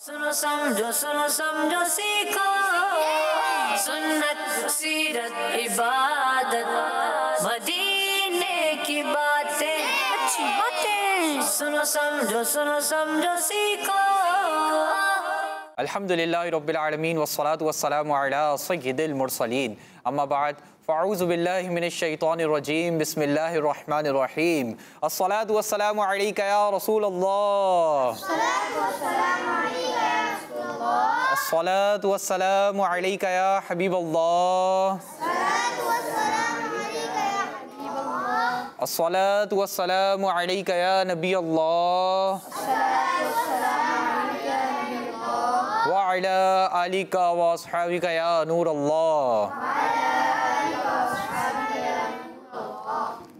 सुनो समझो सीखो सुन्नत सीरत इबादत मदीने की बातें अच्छी बातें सुनो समझो सीखो। अल्हम्दुलिल्लाहि रब्बिल आलमीन वस्सलातु वस्सलामु अला सय्यिदिल मुरसलीन अम्मा बाद फ़अऊज़ु बिल्लाहि मिनश शैतानिर रजीम बिस्मिल्लाहिर रहमानिर रहीम अस्सलातु वस्सलामु अलैका या रसूलल्लाह अस्सलातु वस्सलामु अलैका या हबीबल्लाह अस्सलातु वस्सलामु अलैका या नबी अल्लाह व अला आलिका व अस्हाबिका या नूर अल्लाह।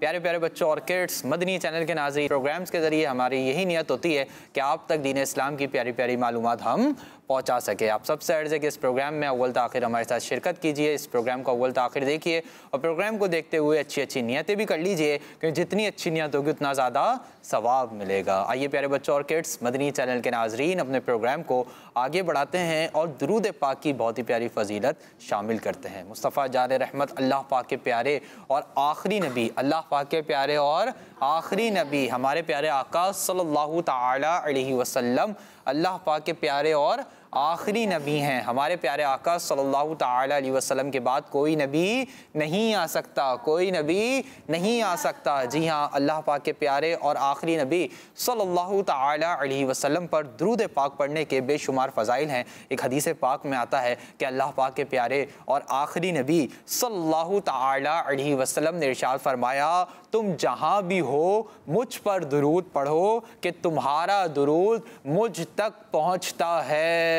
प्यारे प्यारे बच्चों और किड्स, मदनी चैनल के नाज़रीन, प्रोग्राम्स के ज़रिए हमारी यही नियत होती है कि आप तक दीन इस्लाम की प्यारी प्यारी मालूमात हम पहुंचा सके। आप सबसे अर्ज़ है कि इस प्रोग्राम में अव्वल ताख़िर हमारे साथ शिरकत कीजिए, इस प्रोग्राम को अव्वल ताख़िर देखिए और प्रोग्राम को देखते हुए अच्छी अच्छी नियतें भी कर लीजिए, क्योंकि जितनी अच्छी नियत होगी उतना ज़्यादा सवाब मिलेगा। आइए प्यारे बच्चों और किड्स, मदनी चैनल के नाज़रीन, अपने प्रोग्राम को आगे बढ़ाते हैं और दुरूद पाक की बहुत ही प्यारी फ़जीलत शामिल करते हैं। मुस्तफ़ा जान रहमत, अल्लाह पाक के प्यारे और आखिरी नबी, अल्लाह पाक के प्यारे और आखिरी नबी, हमारे प्यारे आका सल्लल्लाहु ताला अलैहि वसल्लम अल्लाह पाक के प्यारे और आखिरी नबी हैं। हमारे प्यारे आका सल्लल्लाहु ताला अलैहि वसल्लम के बाद कोई नबी नहीं आ सकता, कोई नबी नहीं आ सकता। जी हाँ, अल्लाह पाक के प्यारे और आखिरी नबी सल्लल्लाहु ताला अलैहि वसल्लम पर दुरूद पाक पढ़ने के बेशुमार फ़ज़ाइल हैं। एक हदीस पाक में आता है कि अल्लाह पाक के प्यारे और आखिरी नबी सल्लल्लाहु ताला अलैहि वसल्लम ने इरशाद फरमाया, तुम जहाँ भी हो मुझ पर दुरूद पढ़ो कि तुम्हारा दुरूद मुझ तक पहुँचता है।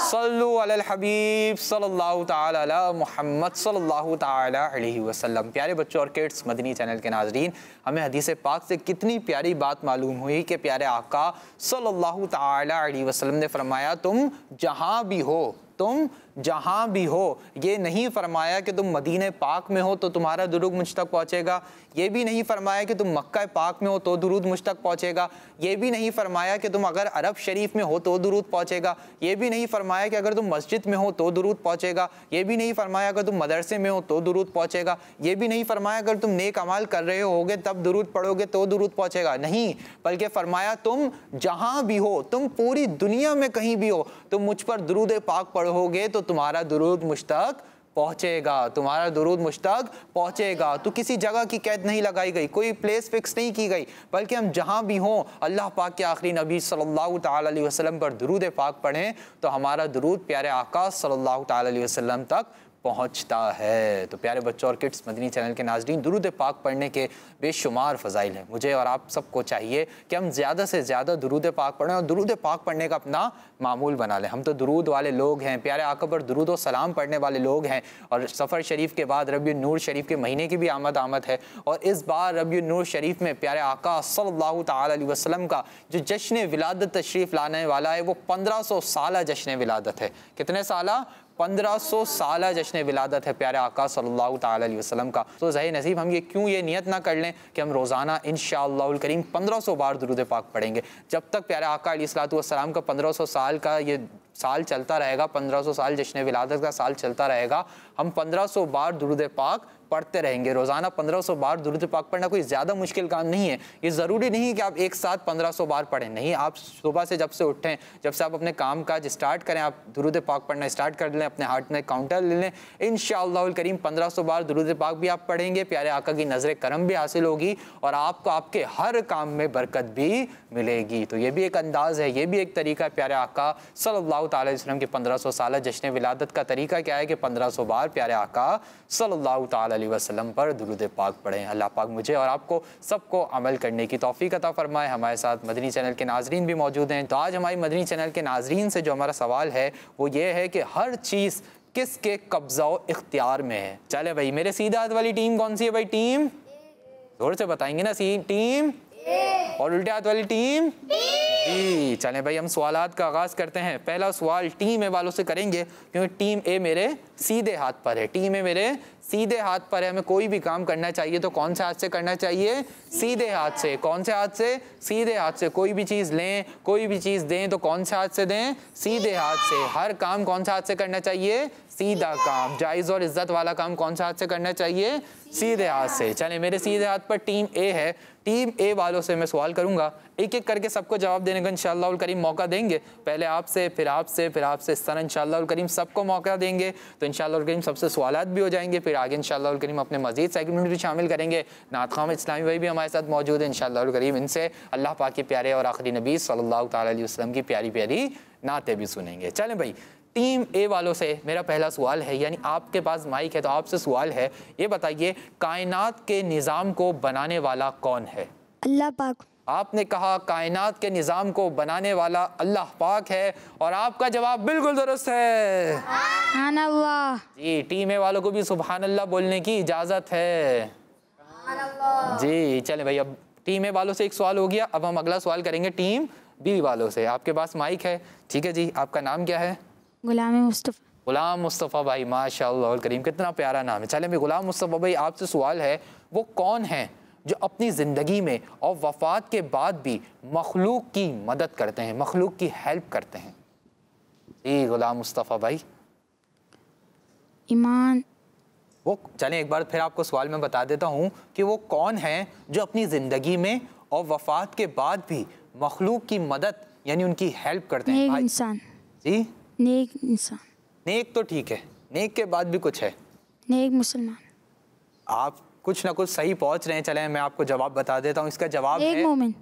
सल्लु अलल हबीब सल्लल्लाहु ताला अला मुहम्मद सल्लल्लाहु ताला अलैहि वसल्लम। प्यारे बच्चों और किड्स, मदनी चैनल के नाज़रीन, हमें हदीस पाक से कितनी प्यारी बात मालूम हुई कि प्यारे आका सल्लल्लाहु ताला अलैहि वसल्लम ने फरमाया, तुम जहाँ भी हो, तुम जहाँ भी हो। ये नहीं फरमाया कि तुम मदीने पाक में हो तो तुम्हारा दुरूद मुझ तक पहुँचेगा, ये भी नहीं फरमाया कि तुम मक्का पाक में हो तो दुरूद मुझ तक पहुँचेगा, ये भी नहीं फरमाया कि तुम अगर अरब शरीफ में हो तो दुरूद पहुँचेगा, ये भी नहीं फरमाया कि अगर तुम मस्जिद में हो तो दुरूद पहुँचेगा, ये भी नहीं फरमाया अगर तुम मदरसे में हो तो दुरूद पहुँचेगा, ये भी नहीं फरमाया अगर तुम नेक अमाल कर रहे होगे तब दुरूद पढ़ोगे तो दुरूद पहुँचेगा। नहीं, बल्कि फरमाया तुम जहाँ भी हो, तुम पूरी दुनिया में कहीं भी हो, तुम मुझ पर दुरूद पाक पढ़ोगे तो तुम्हारा दुरूद मुझ तक पहुँचेगा, तुम्हारा दुरूद मुझ तक पहुँचेगा। तो किसी जगह की कैद नहीं लगाई गई, कोई प्लेस फिक्स नहीं की गई, बल्कि हम जहाँ भी हों अल्लाह पाक के आखिरी नबी सल्लल्लाहु ताला अलैहि वसल्लम पर दुरूद पाक पढ़ें तो हमारा दुरूद प्यारे आका सल्लल्लाहु ताला अलैहि वसल्लम तक पहुँचता है। तो प्यारे बच्चों और किड्स, मदनी चैनल के नाज़रीन, दुरूद पाक पढ़ने के बेशुमार फ़ज़ाइल हैं। मुझे और आप सबको चाहिए कि हम ज़्यादा से ज़्यादा दुरूद पाक पढ़ें और दुरूद पाक पढ़ने का अपना मामूल बना लें। हम तो दुरूद वाले लोग हैं, प्यारे आका पर दुरूद और सलाम पढ़ने वाले लोग हैं। और सफ़र शरीफ के बाद रबीउन नूर शरीफ के महीने की भी आमद है और इस बार रबीउन नूर शरीफ में प्यारे आका सल्लल्लाहु ताला अलैहि वसल्लम का जो जश्न विलादत तशरीफ़ लाने वाला है वो 1500 साला जश्न विलादत है। कितने साला? 1500 साला जश्न विलादत है प्यारे आका सल्लल्लाहु ताला अलैहि वसल्लम का। तो ज़ाहिर नसीब हम ये नियत ना कर लें कि हम रोज़ाना इंशाअल्लाहुल करीम 1500 बार दुरूद पाक पढ़ेंगे। जब तक प्यारे आका अलैहिस्सलातु वस्सलाम का 1500 साल का ये साल चलता रहेगा, 1500 साल जश्न विलादत का साल चलता रहेगा, हम 1500 बार दुरूद पाक पढ़ते रहेंगे। रोज़ाना 1500 बार दुरूद पाक पढ़ना कोई ज़्यादा मुश्किल काम नहीं है। ये ज़रूरी नहीं कि आप एक साथ 1500 बार पढ़ें, नहीं, आप सुबह से जब से उठें, जब से आप अपने काम काज स्टार्ट करें, आप दुरूद पाक पढ़ना स्टार्ट कर लें, अपने हाथ में काउंटर ले लें, इंशाअल्लाहुल करीम 1500 बार दुरूद पाक भी आप पढ़ेंगे, प्यारे आका की नज़र करम भी हासिल होगी और आपको आपके हर काम में बरकत भी मिलेगी। तो ये भी एक अंदाज़ है, ये भी एक तरीका है प्यारे आका सल्लल्लाहु ताला अलैहि वसल्लम के 1500 साल जश्न विलादत का तरीका क्या है कि 1500 बार प्यारे आका सल्लल्लाहु ताला अलैहि वसल्लम पर दुरूद पाक पढ़ें। अल्लाह पाक मुझे और आपको सबको अमल करने की तौफीक अता फरमाए। हमारे साथ मदनी चैनल के नाज़रीन भी मौजूद हैं। तो आज हमारी मदनी चैनल के नाज़रीन से जो हमारा सवाल है वो ये है कि हर चीज़ किसके कब्ज़ा व इख्तियार में है? चले भाई, मेरे सीधा हाथ वाली टीम कौन सी है भाई? टीम जोर से बताएंगे ना, टीम, और उल्टे हाथ वाली टीम बी। चलें भाई हम सवालात का आगाज़ करते हैं। पहला सवाल टीम ए वालों से करेंगे क्योंकि टीम ए मेरे सीधे हाथ पर है। टीम ए मेरे सीधे हाथ पर है। हमें कोई भी काम करना चाहिए तो कौन से हाथ से करना चाहिए? सीधे हाथ से। कौन से हाथ से? सीधे हाथ से। कोई भी चीज़ लें, कोई भी चीज़ दें तो कौन से हाथ से दें? सीधे हाथ से। हर काम कौन से हाथ से करना चाहिए? सीधा काम। जायज़ और इज्जत वाला काम कौन से हाथ से करना चाहिए? सीधे हाथ से। चलें मेरे सीधे हाथ पर टीम ए है। टीम ए वालों से मैं सवाल करूंगा, एक एक करके सबको जवाब देने का इंशाअल्लाह उल करीम मौका देंगे। पहले आपसे, फिर आपसे, फिर आपसे, इस तरह इंशाअल्लाह उल करीम सबको मौका देंगे तो इंशाअल्लाह उल करीम सबसे सवालात भी हो जाएंगे। फिर आगे इंशाअल्लाह उल करीम अपने मजीद सेगमेंट भी शामिल करेंगे। नात ख़ाम इस्लामी भाई भी हमारे साथ मौजूद है। इंशाअल्लाह उल करीम इनसे अल्लाह पाक के प्यारे और आखिरी नबी सल्लल्लाहु तआला अलैहि वसल्लम की प्यारी प्यारी नातें भी सुनेंगे। चलें भाई टीम ए वालों से मेरा पहला सवाल है, यानी आपके पास माइक है तो आपसे सवाल है, ये बताइए कायनात के निज़ाम को बनाने वाला कौन है? अल्लाह पाक। आपने कहा कायनात के निज़ाम को बनाने वाला अल्लाह पाक है और आपका जवाब बिल्कुल दुरुस्त है। सुभान अल्लाह। जी टीम ए वालों को भी सुभान अल्लाह बोलने की इजाज़त है। जी चलें भाई अब टीम ए वालों से एक सवाल हो गया। अब हम अगला सवाल करेंगे टीम बी वालों से। आपके पास माइक है, ठीक है जी। आपका नाम क्या है? गुलाम मुस्तफ़ा। गुलाम मुस्तफ़ा भाई, माशाअल्लाह करीम, कितना प्यारा नाम है। चलें भाई गुलाम मुस्तफ़ा भाई आपसे सवाल है, वो कौन है जो अपनी ज़िंदगी में और वफ़ात के बाद भी मखलूक की मदद करते हैं, मखलूक की हेल्प करते हैं? जी गुलाम मुस्तफ़ा भाई। ईमान। वो चलें एक बार फिर आपको सवाल मैं बता देता हूँ कि वो कौन है जो अपनी ज़िंदगी में और वफ़ात के बाद भी मखलूक की मदद यानी उनकी हेल्प करते हैं? नेक इंसान। जी नेक इंसान। नेक तो ठीक है, नेक के बाद भी कुछ है? नेक मुसलमान। आप कुछ ना कुछ सही पहुंच रहे हैं। चलें मैं आपको जवाब बता देता हूँ। इसका जवाब नेक है मोमिन।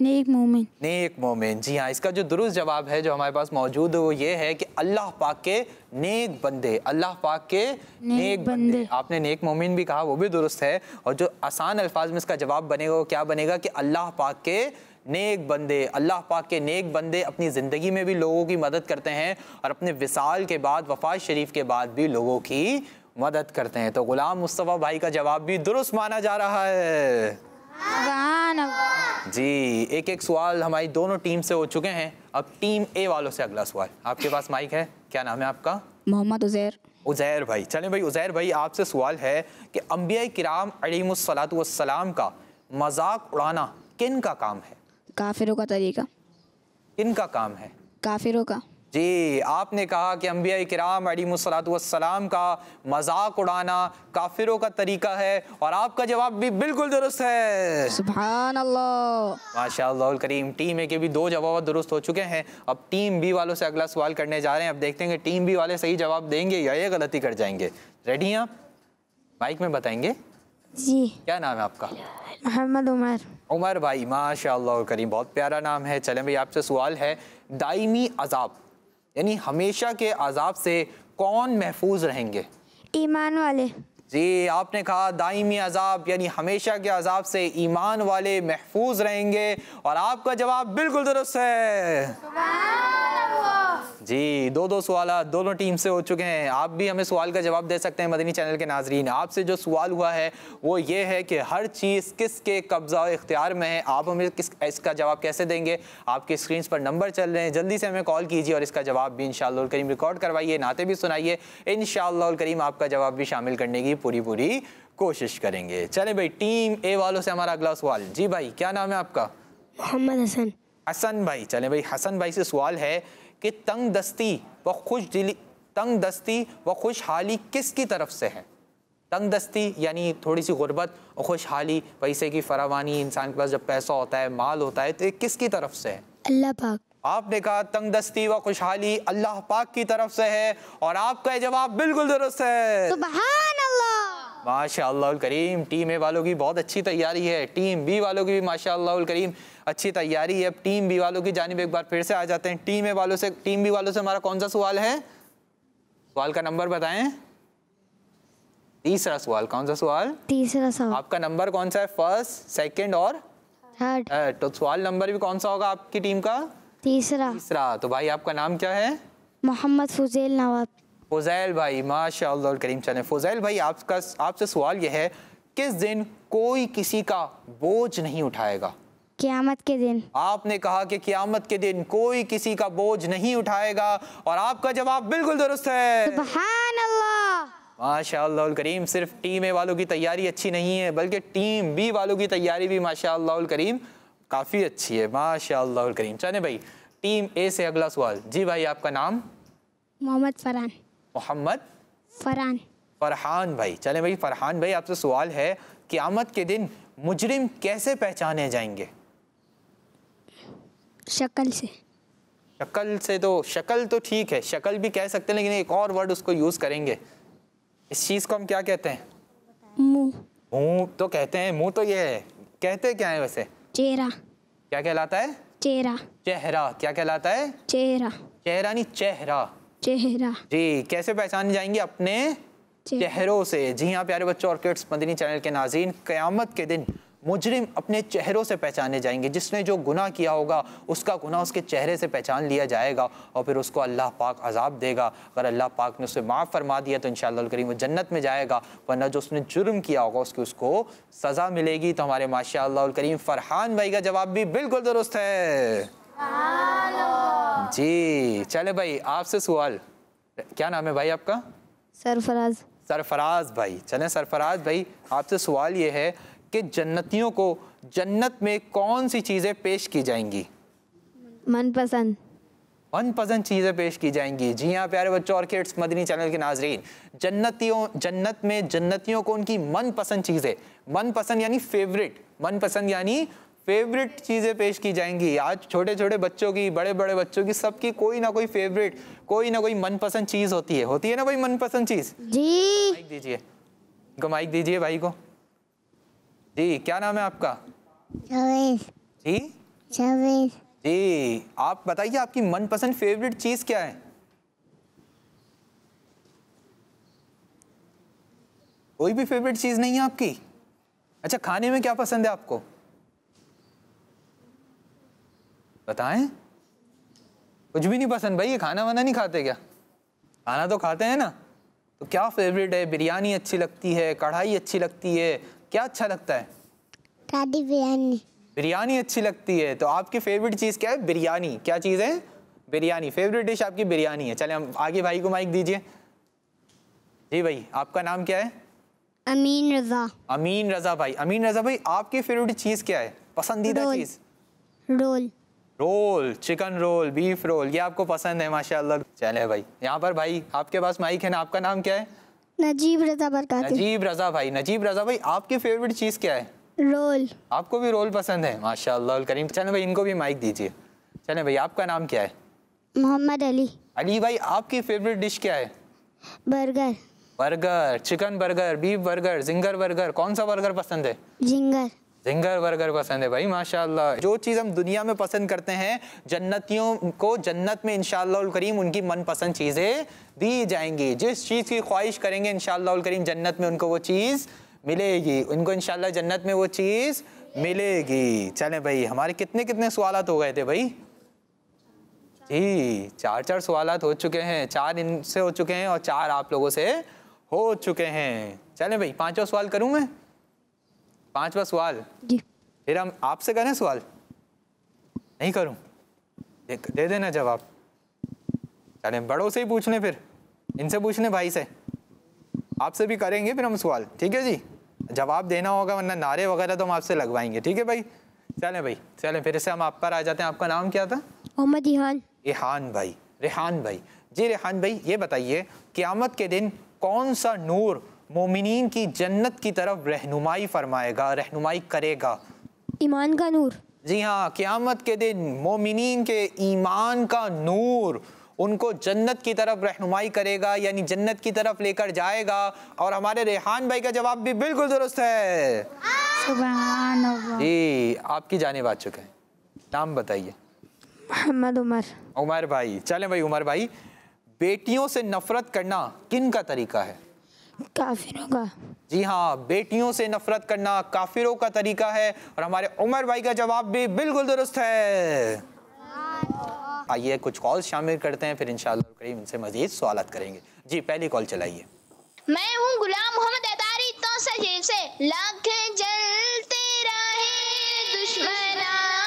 नेक मोमिन। नेक मोमिन। जी हाँ, इसका जो दुरुस्त जवाब है जो हमारे पास मौजूद है वो ये है कि अल्लाह पाक के नेक बंदे। अल्लाह पाक के नेक बंदे। आपने नेक मोमिन भी कहा, वो भी दुरुस्त है। और जो आसान अल्फाज में इसका जवाब बनेगा वो क्या बनेगा कि अल्लाह पाक के नेक बंदे। अल्लाह पाक के नेक बंदे अपनी ज़िंदगी में भी लोगों की मदद करते हैं और अपने विसाल के बाद, वफ़ात शरीफ के बाद भी लोगों की मदद करते हैं। तो गुलाम मुस्तफ़ा भाई का जवाब भी दुरुस्त माना जा रहा है। सुभान अल्लाह। जी एक एक सवाल हमारी दोनों टीम से हो चुके हैं। अब टीम ए वालों से अगला सवाल। आपके पास माइक है, क्या नाम है आपका? मोहम्मद उज़ैर। उज़ैर भाई। चलें भाई उज़ैर भाई आपसे सवाल है कि अंबिया किराम अलैहिमुस्सलातु वस्सलाम का मजाक उड़ाना किन का काम है? काफिरों का तरीका। किन का काम है? काफिरों का। जी आपने कहा कि अंबिया किराम अलैहिमुस्सलातु वस्सलाम का मजाक उड़ाना काफिरों का तरीका है और आपका जवाब भी बिल्कुल दुरुस्त है। सुभान अल्लाह। माशाअल्लाह करीम। टीम ए के भी दो जवाब दुरुस्त हो चुके हैं। अब टीम बी वालों से अगला सवाल करने जा रहे हैं। अब देखते हैं कि टीम बी वाले सही जवाब देंगे या ये गलती कर जाएंगे। रेडी हैं आप? माइक में बताएंगे। जी। क्या नाम है आपका? मोहम्मद उमर। उमर भाई, माशाअल्लाह करीम, बहुत प्यारा नाम है। चलें भाई आपसे सवाल है, दायमी अजाब यानी हमेशा के अजाब से कौन महफूज रहेंगे? ईमान वाले। जी आपने कहा दायमी अजाब यानी हमेशा के अजाब से ईमान वाले महफूज रहेंगे और आपका जवाब बिल्कुल दुरुस्त है। जी दो दो सवाल दोनों टीम से हो चुके हैं। आप भी हमें सवाल का जवाब दे सकते हैं। मदनी चैनल के नाजरीन आपसे जो सवाल हुआ है वो ये है कि हर चीज़ किसके कब्जा और इख्तियार में है? आप हमें इसका जवाब कैसे देंगे? आपके स्क्रीन पर नंबर चल रहे हैं, जल्दी से हमें कॉल कीजिए और इसका जवाब भी इंशाअल्लाह करीम रिकॉर्ड करवाइए, नाते भी सुनाइए। इंशाअल्लाह करीम आपका जवाब भी शामिल करने की पूरी कोशिश करेंगे। चलें भाई टीम ए वालों से हमारा अगला सवाल। जी भाई क्या नाम है आपका? मोहम्मद हसन। हसन भाई। चलें भाई हसन भाई से सवाल है कि तंग दस्ती व खुशहाली किसकी तरफ से है? तंग दस्ती यानी थोड़ी सी गुर्बत और खुशहाली, पैसे की फरावानी, इंसान के पास जब पैसा होता है, माल होता है, तो ये किसकी तरफ से है? अल्लाह पाक। आपने कहा तंग दस्ती व खुशहाली अल्लाह पाक की तरफ से है और आपका जवाब बिल्कुल दुरुस्त है। सुभान अल्लाह। माशाअल्लाह करीम। टीम ए वालों की बहुत अच्छी तैयारी है, टीम बी वालों की भी माशाअल्लाह करीम अच्छी तैयारी है। टीम बी वालों की जानिब एक बार फिर से आ जाते हैं। टीम बी वालों से हमारा कौन सा सवाल है? सवाल का नंबर बताएं। तीसरा सवाल। कौन सा सवाल? तीसरा सवाल। आपका नंबर कौन सा है? फर्स्ट, सेकंड और थर्ड। तो सवाल नंबर भी कौन सा होगा आपकी टीम का? तीसरा। तो भाई आपका नाम क्या है? मोहम्मद फुजैल नवाब। फुजैल भाई, माशाअल्लाह करीम। चलें फुजैल भाई आपसे सवाल यह है, किस दिन कोई किसी का बोझ नहीं उठाएगा? क़यामत के दिन। आपने कहा कि क़यामत के दिन कोई किसी का बोझ नहीं उठाएगा और आपका जवाब बिल्कुल दुरुस्त है। सुभान अल्लाह। माशाअल्लाह करीम। सिर्फ टीम ए वालों की तैयारी अच्छी नहीं है बल्कि टीम बी वालों की तैयारी भी माशाअल्लाह करीम काफ़ी अच्छी है। माशाअल्लाह करीम। चले भाई टीम ए से अगला सवाल। जी भाई आपका नाम? मोहम्मद फरहान। मोहम्मद फरहान। फरहान भाई। चले भाई फरहान भाई आपसे सवाल है, क़यामत के दिन मुजरिम कैसे पहचाने जाएंगे? शक्ल से। शक्ल से? तो शक्ल तो ठीक है, शक्ल भी कह सकते हैं, लेकिन एक और वर्ड उसको यूज़ करेंगे। इस चीज़ को हम क्या कहते हैं? मुंह। मुंह तो कहते हैं, मुंह तो ये है, कहते क्या है वैसे? चेहरा। क्या कहलाता है? चेहरा। चेहरा। क्या कहलाता है? चेहरा। चेहरा नहीं, चेहरा। चेहरा। जी। कैसे पहचाने जाएंगे? अपने चेहरों से। जी हाँ प्यारे बच्चों और किड्स मदनी चैनल के नाज़रीन, क़यामत के दिन मुजरिम अपने चेहरों से पहचाने जाएंगे। जिसने जो गुनाह किया होगा उसका गुनाह उसके चेहरे से पहचान लिया जाएगा और फिर उसको अल्लाह पाक अजाब देगा। अगर अल्लाह पाक ने उसे माफ़ फरमा दिया तो इंशाअल्लाह करीम वो जन्नत में जाएगा, वरना जो उसने जुर्म किया होगा उसकी उसको सज़ा मिलेगी। तो हमारे माशाअल्लाह करीम फरहान भाई का जवाब भी बिल्कुल दुरुस्त है। जी। चले भाई आपसे सवाल। क्या नाम है भाई आपका? सरफराज। सरफराज भाई। चलें सरफराज भाई आपसे सवाल ये है कि जन्नतियों को जन्नत में कौन सी चीज़ें पेश की जाएंगी? मनपसंद। मनपसंद चीज़ें पेश की जाएंगी। जी हाँ प्यारे बच्चों और किड्स मदनी चैनल के नाजरीन, जन्नत में जन्नतियों को उनकी मनपसंद चीज़ें, मनपसंद यानी फेवरेट, मनपसंद यानी फेवरेट चीज़ें पेश की जाएंगी। आज छोटे छोटे बच्चों की, बड़े बड़े बच्चों की, सबकी कोई ना कोई फेवरेट, कोई ना कोई मनपसंद चीज़ होती है ना भाई, मनपसंद चीज़। जी। माइक दीजिए, इनको माइक दीजिए भाई को। जी क्या नाम है आपका? जावेद। जी जावेद। जी। आप बताइए आपकी मनपसंद फेवरेट चीज़ क्या है? कोई भी फेवरेट चीज़ नहीं है आपकी? अच्छा खाने में क्या पसंद है आपको? बताएं। कुछ भी नहीं पसंद भाई? ये खाना वाना नहीं खाते क्या? खाना तो खाते हैं ना। तो क्या फेवरेट है? बिरयानी अच्छी लगती है, कढ़ाई अच्छी लगती है, क्या अच्छा लगता है? सादी बिरयानी। बिरयानी अच्छी लगती है। तो आपकी फेवरेट चीज़ क्या है? बिरयानी। क्या चीज़ है? बिरयानी। फेवरेट डिश आपकी बिरयानी है। चले हम आगे भाई को माइक दीजिए। जी भाई आपका नाम क्या है? अमीन रजा। अमीन रजा भाई। अमीन रजा भाई आपकी फेवरेट चीज़ क्या है? पसंदीदा चीज़? Roll. Roll. Chicken roll, beef roll, ये आपको पसंद है माशाल्लाह। चले भाई यहाँ पर भाई आपके पास माइक है ना, आपका नाम क्या है? नजीब रजा बरकाती। नजीब रजा भाई। नजीब रजा भाई आपकी फेवरेट चीज़ क्या है? रोल। आपको भी रोल पसंद है माशाल्लाह करीम। चले भाई इनको भी माइक दीजिए। चले भाई आपका नाम क्या है? मोहम्मद अली। अली भाई आपकी फेवरेट डिश क्या है? Burger. Burger. Chicken burger, beef burger, ginger burger, कौन सा बर्गर पसंद है? जिंगर। जिंगर बर्गर पसंद है भाई माशाल्लाह। जो चीज़ हम दुनिया में पसंद करते हैं जन्नतियों को जन्नत में इंशाअल्लाह करीम उनकी मनपसंद चीज़ें दी जाएंगी। जिस चीज़ की ख्वाहिश करेंगे इंशाअल्लाह करीम जन्नत में उनको वो चीज़ मिलेगी, उनको इंशाअल्लाह जन्नत में वो चीज़ मिलेगी। चलें भाई हमारे कितने कितने सवालात हो गए थे भाई? जी 4 सवालात हो चुके हैं। 4 इनसे हो चुके हैं और 4 आप लोगों से हो चुके हैं। चलें भाई 5वां सवाल करूँ मैं? 5वां सवाल जी। फिर हम आपसे करें सवाल? नहीं करूं? दे देना जवाब। चलें बड़ों से ही पूछ लें, फिर इनसे पूछ लें, भाई से। आपसे भी करेंगे फिर हम सवाल, ठीक है जी? जवाब देना होगा वरना नारे वगैरह तो हम आपसे लगवाएंगे, ठीक है भाई? चलें भाई चलें फिर से हम आप पर आ जाते हैं। आपका नाम क्या था? मोहम्मद इहान। रेहान भाई। रेहान भाई। जी रेहान भाई ये बताइए क़यामत के दिन कौन सा नूर मोमिनीन की जन्नत की तरफ रहनुमाई फरमाएगा, रहनुमाई करेगा? ईमान का नूर। जी हाँ क़यामत के दिन मोमिनीन के ईमान का नूर उनको जन्नत की तरफ रहनुमाई करेगा, यानी जन्नत की तरफ लेकर जाएगा। और हमारे रेहान भाई का जवाब भी बिल्कुल दुरुस्त है। सुभान अल्लाह। जी आपकी जानिब आ चुके हैं। नाम बताइए। मोहम्मद उमर। उमर भाई। चलें भाई उमर भाई, बेटियों से नफरत करना किन का तरीका है? काफिरों का। जी हाँ बेटियों से नफरत करना काफिरों का तरीका है। और हमारे उमर भाई का जवाब भी बिल्कुल दुरुस्त है। आइए कुछ कॉल शामिल करते हैं, फिर इंशाअल्लाह करीम इनसे मजीद सवालत करेंगे। जी पहली कॉल चलाइए। मैं हूँ गुलाम मोहम्मद अतारी तो से लाख जलते रहे दुश्मना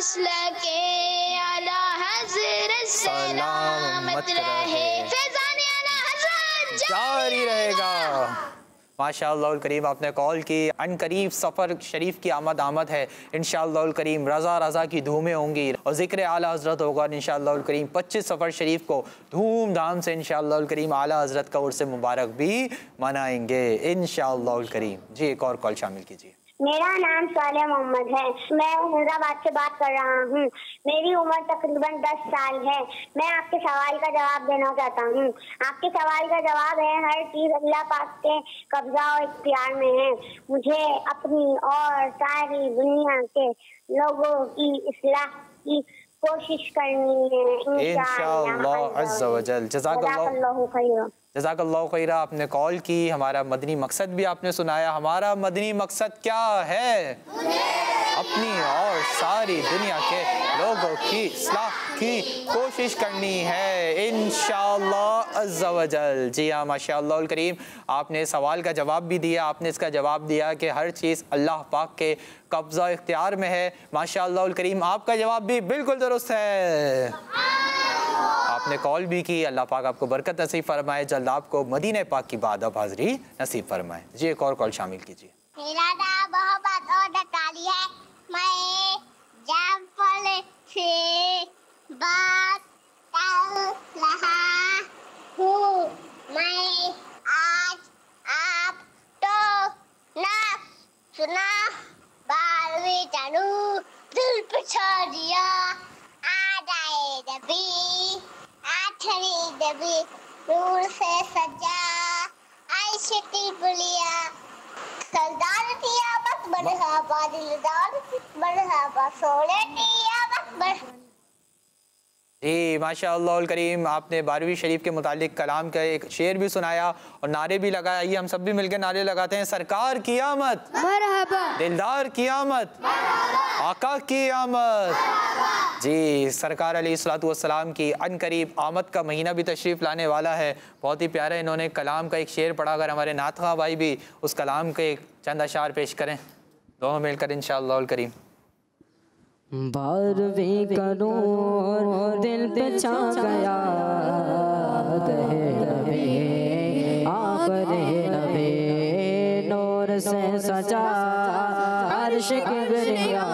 मसला के आला हज़रत सलामत रहे। फैज़ान आला हज़रत जारी रहेगा। माशाअल्लाह करीम आपने कॉल की। अनकरीब सफ़र शरीफ की आमद है इंशाअल्लाह करीम। रज़ा रज़ा की धूमें होंगी और ज़िक्र आला हज़रत होगा इंशाअल्लाह करीम। 25 सफ़र शरीफ को धूमधाम से इंशाअल्लाह करीम आला हज़रत का उर्स मुबारक भी मनाएंगे इंशाअल्लाह करीम। जी एक और कॉल शामिल कीजिए। मेरा नाम साले मोहम्मद है। मैं मुरादाबाद से बात कर रहा हूँ। मेरी उम्र तकरीबन 10 साल है। मैं आपके सवाल का जवाब देना चाहता हूँ। आपके सवाल का जवाब है, हर चीज़ अल्लाह पाक के कब्जा और इख्तियार में है। मुझे अपनी और सारी दुनिया के लोगों की इस्लाह की कोशिश करनी है इंशाअल्लाह अज़्ज़ा वजल। जज़ाकल्लाहु खैर। जज़ाकल्लाहु खैर। आपने कॉल की, हमारा मदनी मकसद भी आपने सुनाया। हमारा मदनी मकसद क्या है? अपनी और सारी दुनिया के लोगों की इस्लाह की कोशिश करनी है इंशाअल्लाह अज़्ज़ा वजल। जी हाँ माशाअल्लाह करीम आपने सवाल का जवाब भी दिया। आपने इसका जवाब दिया कि हर चीज़ अल्लाह पाक के कब्ज़ा इख्तियार में है। माशाअल्लाह करीम आपका जवाब भी बिल्कुल दुरुस्त है। आपने कॉल भी की। अल्लाह पाक आपको बरकत नसीब फरमाए। जल्द आपको मदीने पाक की बादब हाज़री नसीब फरमाए। जी एक और कॉल शामिल कीजिए। मेरा नाम मोहम्मद और काली है। मैं जाफर से बात कर रहा हूँ। मैं आज आप तो ना सुना 12वीं चालू दिल पे दिया आ जाए नबी आठवीं नबी नूर से सजा आयशा की बुलिया सरदार किया बस मरहबा दिलदार मरहबा सोने किया बस मरहबा। जी माशाअल्लाह करीम आपने 12वीं शरीफ के मुतालिक कलाम का एक शेर भी सुनाया और नारे भी लगाए। आइए हम सब भी मिलकर नारे लगाते हैं। सरकार की आमद, मरहबा, दिलदार की आमद, आका की आमद। जी सरकार अलैहिस्सलातु वस्सलाम की अनकरीब आमद का महीना भी तशरीफ़ लाने वाला है। बहुत ही प्यारा इन्होंने कलाम का एक शेर पढ़ा। अगर हमारे नातखा भाई भी उस कलाम के चंद अशार पेश करें दोनों मिलकर इंशाअल्लाह करीम। 12वीं का नूर दिल पे छा गया आखिरी नबी नूर से सजा अर्श किबरिया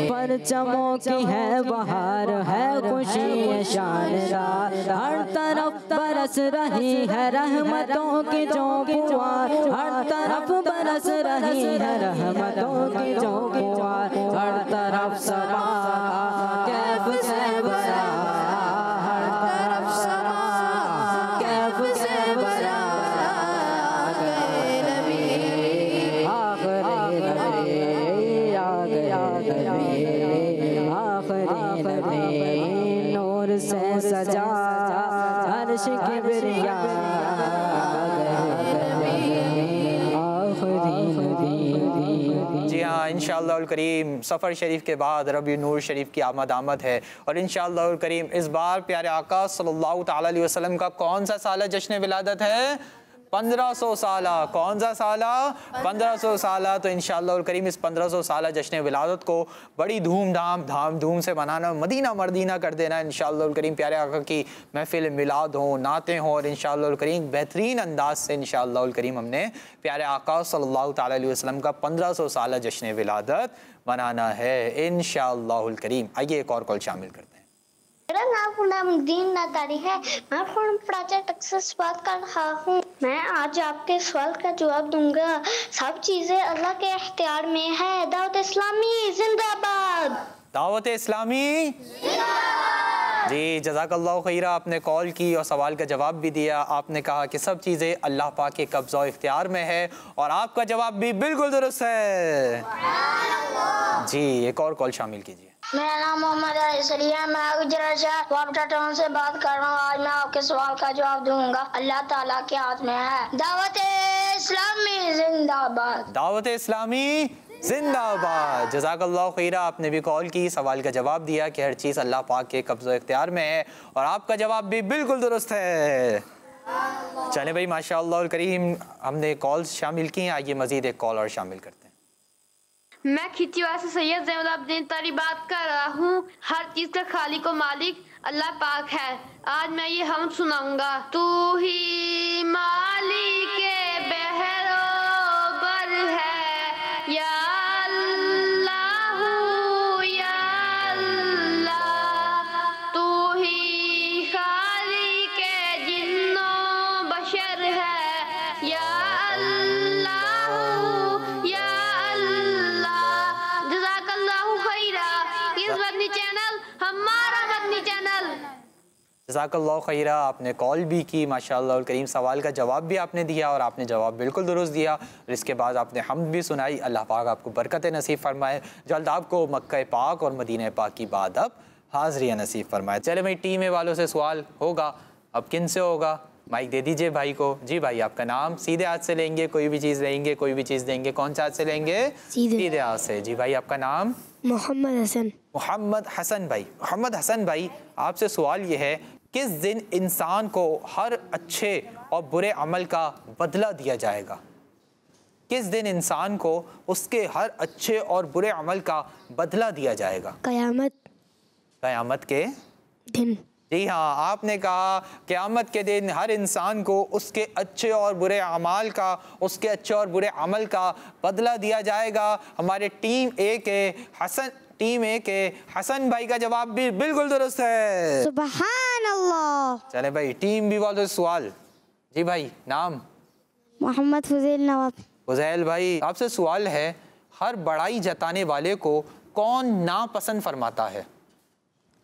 परचमों की है बहार है खुशी शानदार। हर तरफ बरस रही है रहमतों की जो फुहार। हर तरफ बरस रही है रहमतों की जो फुहार। हर तरफ समा कैफ से भरा हर तरफ समा कैफ से भरा नूर से सजा अर्श किबरिया जी हाँ इंशाअल्लाह करीम सफ़र शरीफ के बाद रबी नूर शरीफ की आमद है और इंशाअल्लाह करीम इस बार प्यारे आका सल्लल्लाहु ताला अलैहि वसल्लम का कौन सा साल जश्न विलादत है? 1500 साला। कौन सा साला? 1500 साला। तो इंशाअल्लाह करीम इस 1500 साला जश्न विलादत को बड़ी धाम धूम से मनाना, मदीना मर्दीना कर देना इंशाअल्लाह करीम। प्यारे आका की महफिल मिलाद हो, नातें हों और इंशाअल्लाह करीम बेहतरीन अंदाज से इंशाअल्लाह करीम हमने प्यारे आका सल्लल्लाहु ताला अलैहि वसल्लम का 1500 साला जश्न विलादत मनाना है इंशाअल्लाह करीम। आइए एक और कॉल शामिल करते हैं। मेरा नाम गुलामुद्दीन नादारी है। मैं फ्रॉम प्रोजेक्ट एक्सेस बात कर रहा हूँ। मैं आज आपके सवाल का जवाब दूंगा। सब चीजें अल्लाह के इख्तियार में है। दावत इस्लामी जिंदाबाद। दावत इस्लामी जी जज़ाकल्लाहु खैरा। आपने कॉल की और सवाल का जवाब भी दिया। आपने कहा कि सब चीज़ें अल्लाह पाक के कब्ज़ा इख्तियार में है और आपका जवाब भी बिल्कुल दुरुस्त है। जी एक और कॉल शामिल कीजिए। मेरा नाम मोहम्मद अली है। मैं गुजरात वापटा टाउन से बात कर रहा हूँ। आज मैं आपके सवाल का जवाब दूंगा। अल्लाह ताला के हाथ में है। दावत इस्लामी जिंदाबाद। दावत इस्लामी जिंदाबाद। जज़ाकल्लाहु खैरा। आपने भी कॉल की, सवाल का जवाब दिया कि हर चीज़ अल्लाह पाक के कब्ज़ा इख्तियार में है और आपका जवाब भी बिल्कुल दुरुस्त है। चले भाई माशाअल्लाह करीम, हमने कॉल्स शामिल की हैं, आइए मजीद एक कॉल और शामिल करते हैं। मैं खिचिवा से सैयद ज़ैनुल तारी बात कर रहा हूँ। हर चीज का खालिक और मालिक अल्लाह पाक है। आज मैं ये हम सुनाऊंगा। तू ही मालिक बहरोबर है या अल्लाह या अल्लाह, तू ही खालिक जिन्नो बशर है या अल्लाह या चैनल हमारा मदनी चैनल। जज़ाकल्लाहु खैरा, आपने कॉल भी की माशाअल्लाह करीम, सवाल का जवाब भी आपने दिया और आपने जवाब बिल्कुल दुरुस्त दिया और इसके बाद आपने हम्द भी सुनाई। अल्लाह पाक आपको बरकत नसीब फरमाए, जल्द आपको मक्का पाक और मदीना पाक की बाद अब हाज़िरी नसीब फरमाए। चले भाई टीम ए वालों से सवाल होगा, अब किन से होगा? माइक दे दीजिए भाई को। जी भाई आपका नाम, सीधे हाथ से लेंगे, कोई भी चीज़ लेंगे, कोई भी चीज़ देंगे, कौन सा हाथ से लेंगे? सीधे हाथ से। जी भाई आपका नाम? मोहम्मद हसन। मोहम्मद हसन भाई। मोहम्मद हसन भाई आपसे सवाल ये है, किस दिन इंसान को हर अच्छे और बुरे अमल का बदला दिया जाएगा? किस दिन इंसान को उसके हर अच्छे और बुरे अमल का बदला दिया जाएगा? क़यामत। क़यामत के दिन। जी हाँ, आपने कहा क़यामत के दिन हर इंसान को उसके अच्छे और बुरे अमाल का, उसके अच्छे और बुरे अमल का बदला दिया जाएगा। हमारे टीम ए के हसन भाई का जवाब भी बिल्कुल दुरुस्त है। सुभान अल्लाह। चले भाई टीम बी वालों से सवाल। जी भाई नाम? मोहम्मद फुज़ैल नवाब। फुज़ैल भाई आपसे सवाल है, हर बड़ाई जताने वाले को कौन नापसंद फरमाता है?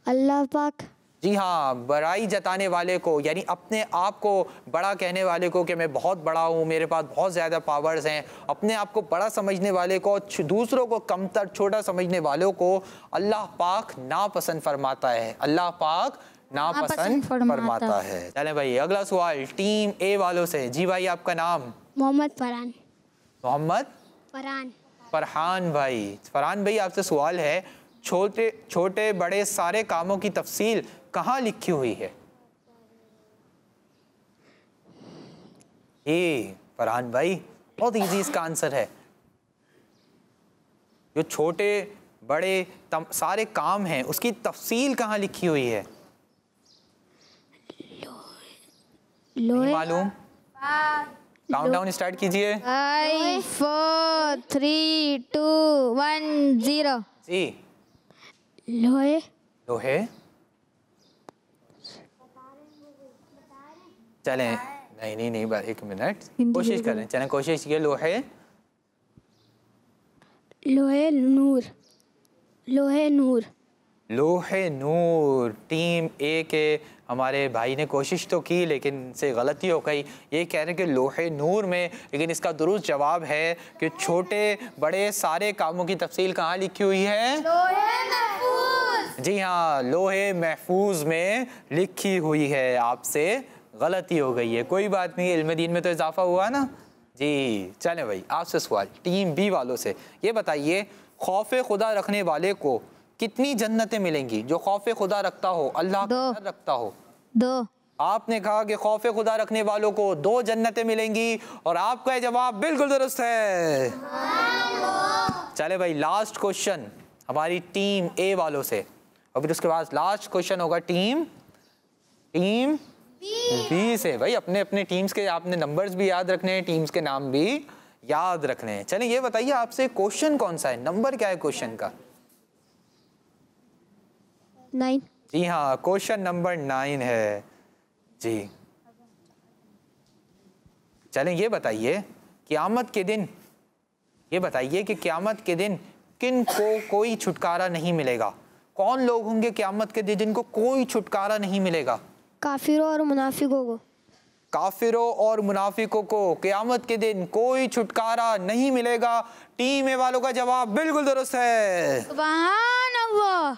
अल्लाह पाक। जी हाँ, बड़ाई जताने वाले को यानी अपने आप को बड़ा कहने वाले को कि मैं बहुत बड़ा हूँ, मेरे पास बहुत ज़्यादा पावर्स हैं, अपने आप को बड़ा समझने वाले को, दूसरों को कमतर छोटा समझने वालों को अल्लाह पाक नापसंद फरमाता है। अल्लाह पाक नापसंद फरमाता है। चले भाई अगला सवाल टीम ए वालों से। जी भाई आपका नाम? मोहम्मद फरहान। मोहम्मद फरहान भाई। फरहान भाई आपसे सवाल है, छोटे छोटे बड़े सारे कामों की तफसील कहाँ लिखी हुई है? ये फरहान भाई बहुत इजी इसका आंसर है। जो छोटे बड़े सारे काम हैं उसकी तफसील कहाँ लिखी हुई है? नहीं मालूम? काउंटडाउन स्टार्ट कीजिए। 5 4 3 2 1 0। जी लोहे। लोहे। चलें नहीं एक मिनट कोशिश करें। चलें कोशिश कीजिए। लोहे। नूर। लोहे नूर। टीम ए के हमारे भाई ने कोशिश तो की लेकिन से गलती हो गई। ये कह रहे हैं कि लोहे नूर में, लेकिन इसका दुरुस्त जवाब है कि छोटे बड़े सारे कामों की तफसील कहाँ लिखी हुई है? लोहे महफूज। जी हाँ, लोहे महफूज में लिखी हुई है। आपसे गलती हो गई है, कोई बात नहीं, इल्म दीन में तो इजाफा हुआ ना जी। चलें भाई आपसे सवाल टीम बी वालों से। ये बताइए, खौफ खुदा रखने वाले को कितनी जन्नतें मिलेंगी? जो खौफ खुदा रखता हो, अल्लाह का डर रखता हो। 2। आपने कहा कि खौफ खुदा रखने वालों को 2 जन्नतें मिलेंगी और आपका जवाब बिल्कुल दुरुस्त है। चले भाई लास्ट क्वेश्चन हमारी टीम ए वालों से, और फिर उसके बाद लास्ट क्वेश्चन होगा टीम बी से। भाई अपने अपने टीम्स के आपने नंबर्स भी याद रखने हैं, टीम्स के नाम भी याद रखने हैं। चलिए ये बताइए आपसे क्वेश्चन कौन सा है, नंबर क्या है क्वेश्चन का? 9। जी हाँ, क्वेश्चन नंबर 9 है जी। चलें ये बताइए क़यामत के दिन, ये बताइए कि क़यामत के दिन किन को कोई छुटकारा नहीं मिलेगा? कौन लोग होंगे क़यामत के दिन जिनको कोई छुटकारा नहीं मिलेगा? काफिरों और मुनाफिकों को। काफिरों और मुनाफिकों को क़यामत के दिन कोई छुटकारा नहीं मिलेगा। टीम ए वालों का जवाब बिल्कुल दुरुस्त है। सुभान अल्लाह।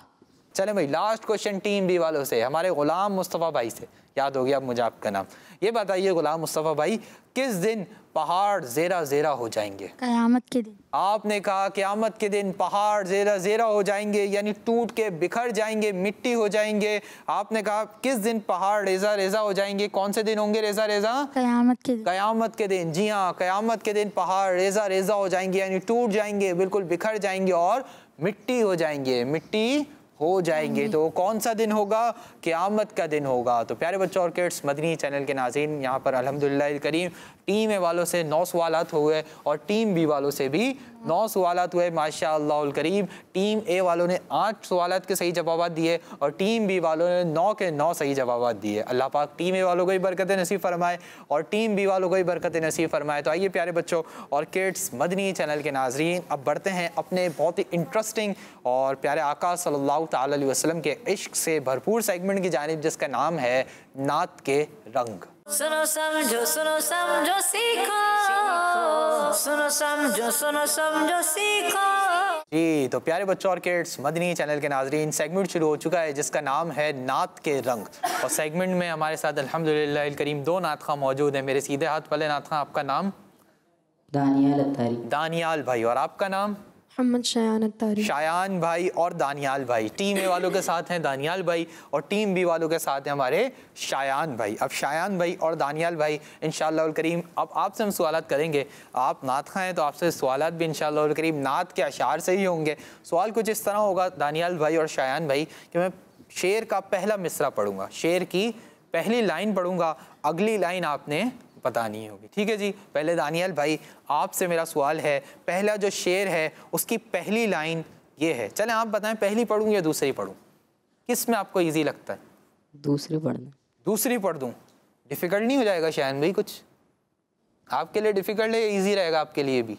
चले भाई लास्ट क्वेश्चन टीम बी वालों से, हमारे गुलाम मुस्तफ़ा भाई से। याद हो गया अब मुझे आपका नाम। ये बताइए गुलाम मुस्तफ़ा भाई, किस दिन पहाड़ ज़ेरा ज़ेरा हो जाएंगे? क़यामत के दिन। आपने कहा क़यामत के दिन पहाड़ ज़ेरा ज़ेरा हो जाएंगे, यानी टूट के बिखर जाएंगे, मिट्टी हो जाएंगे। आपने कहा किस दिन पहाड़ रेज़ा रेज़ा हो जाएंगे? कौन से दिन होंगे रेज़ा रेज़ा? क़यामत के दिन। क़यामत के दिन, जी हाँ, क़यामत के दिन पहाड़ रेज़ा रेज़ा हो जाएंगे, यानी टूट जाएंगे, बिल्कुल बिखर जाएंगे और मिट्टी हो जाएंगे, मिट्टी हो जाएंगे। तो कौन सा दिन होगा? क़यामत का दिन होगा। तो प्यारे बच्चों और किड्स मदनी चैनल के नाज़रीन, यहाँ पर अल्हम्दुलिल्लाह करीम टीम ए वालों से 9 सवालात हुए और टीम बी वालों से भी 9 सवालात हुए माशाअल्लाह करीम। टीम ए वालों ने 8 सवालात के सही जवाब दिए और टीम बी वालों ने 9 के 9 सही जवाब दिए। अल्लाह पाक टीम ए वालों को ही बरकत नसीब फरमाए और टीम बी वालों को ही बरकत नसीब फरमाए। तो आइए प्यारे बच्चों और किड्स मदनी चैनल के नाज़रीन, अब बढ़ते हैं अपने बहुत ही इंटरेस्टिंग और प्यारे आका सल्लल्लाहु तआला अलैहि वसल्लम के इश्क से भरपूर सेगमेंट की जानिब, जिसका नाम है नात के रंग। सुनो समझो सीखो, सुनो समझो सीखो। जी तो प्यारे बच्चों और किड्स मदनी चैनल के नाजरीन, सेगमेंट शुरू हो चुका है जिसका नाम है नात के रंग। और सेगमेंट में हमारे साथ अल्हम्दुलिल्लाह करीम 2 नात खां मौजूद हैं। मेरे सीधे हाथ वाले नात खां, आपका नाम? दानियाल अत्तारी। दानियाल भाई। और आपका नाम? मोहम्मद शायान अत्तारी। शायान भाई और दानियाल भाई। टीम ए वालों के साथ हैं दानियाल भाई और टीम बी वालों के साथ हैं हमारे शायान भाई। अब शायान भाई और दानियाल भाई इंशाअल्लाह करीम अब आपसे हम सवालात करेंगे। आप नात खां हैं तो आपसे सवालात भी इंशाअल्लाह करीम नात के अशार से ही होंगे। सवाल कुछ इस तरह होगा दानियाल भाई और शायान भाई कि मैं शेर का पहला मिसरा पढ़ूंगा, शेर की पहली लाइन पढ़ूंगा, अगली लाइन आपने बतानी होगी। ठीक है जी। पहले दानियाल भाई आपसे मेरा सवाल है, पहला जो शेर है उसकी पहली लाइन ये है। चलें आप बताएं पहली पढ़ूं या दूसरी पढ़ूं, किस में आपको इजी लगता है? दूसरी पढ़ना। दूसरी पढ़ दूं? डिफ़िकल्ट नहीं हो जाएगा शायन भाई? कुछ आपके लिए डिफ़िकल्ट है या ईजी रहेगा आपके लिए भी?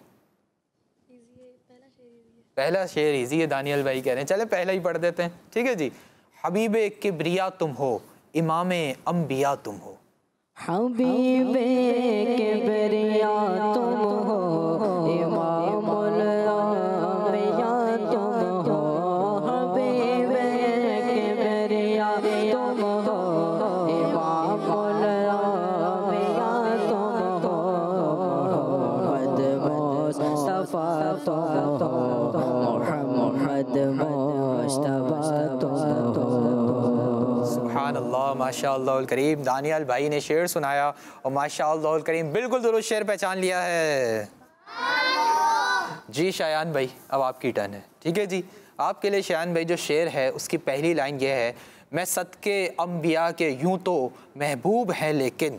पहला शेर ईजी है दानियाल भाई कह रहे हैं। चले पहला ही पढ़ देते हैं। ठीक है जी। हबीबे किब्रिया तुम हो, इमामे अम्बिया तुम हो। हबीबे किब्रिया तुम हो, इमामुल अम्बिया तुम हो। हबीबे किब्रिया तुम हो, इमामुल अम्बिया तुम हो। मोहम्मद मुस्तफा तुम हो, मोहम्मद मुस्तफा तुम हो। सुभानअल्लाह माशाअल्लाह करीम। दानियाल भाई ने शेर सुनाया और माशाअल्लाह करीम बिल्कुल दुरुस्त शेर पहचान लिया है। जी शायान भाई अब आपकी टर्न है। ठीक है जी। आपके लिए शायान भाई जो शेर है उसकी पहली लाइन ये है, मैं सदके अम्बिया के यूं तो महबूब है लेकिन।